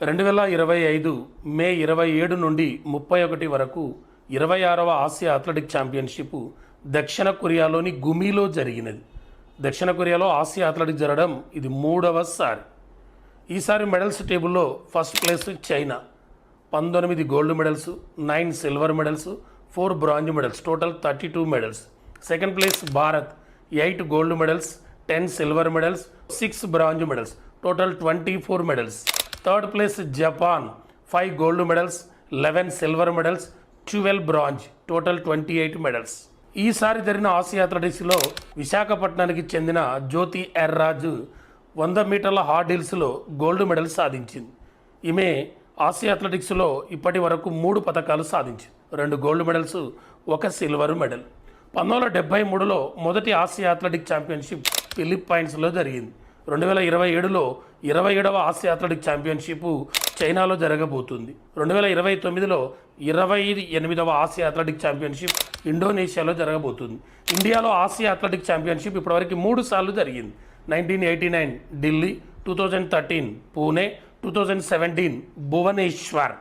2025 మే 27 నుండి 31 వరకు 26వ Asia athletic championship దక్షిణ కొరియాలోని గుమిలో జరిగినది. దక్షిణ కొరియాలో ఆసియా అథ్లెటిక్ జరగడం ఇది 3వసారి. ఈసారి మెడల్స్ టేబుల్లో first place China, 19 gold medals, 9 silver medals, 4 bronze medals, total 32 medals. Second place Bharat, 8 gold medals, 10 silver medals, 6 bronze medals, total 24 medals. Third place Japan, 5 gold medals, 11 silver medals, 12 bronze, total 28 medals. ఈసారి జరిగిన Asia అథ్లెటిక్స్లో విశాఖపట్నానికి చెందిన జ్యోతి ఎర్రాజు 100 మీటర్ల హార్డిల్స్లో gold medal సాధించింది. ఈమె Asia అథ్లెటిక్స్లో ఇప్పటి వరకు 3 పథకాలు సాధించింది, 2 గోల్డ్ మెడల్స్, 1 సిల్వర్ మెడల్. 1973లో మొదటి ఆసియా అథ్లెటిక్ ఛాంపియన్షిప్ ఫిలిప్పైన్స్లో జరిగింది. 2027లో 27వ ఆసియా అథ్లెటిక్ ఛాంపియన్షిప్ చైనాలో జరగబోతుంది. 2029లో 28వ ఆసియా అథ్లెటిక్ ఛాంపియన్షిప్ ఇండోనేషియాలో జరగబోతుంది. ఇండియాలో ఆసియా అథ్లెటిక్ ఛాంపియన్షిప్ ఇప్పటివరకు 3 సార్లు జరిగింది. 1989 ఢిల్లీ, 2013 పూణే, 2017 భువనేశ్వర్.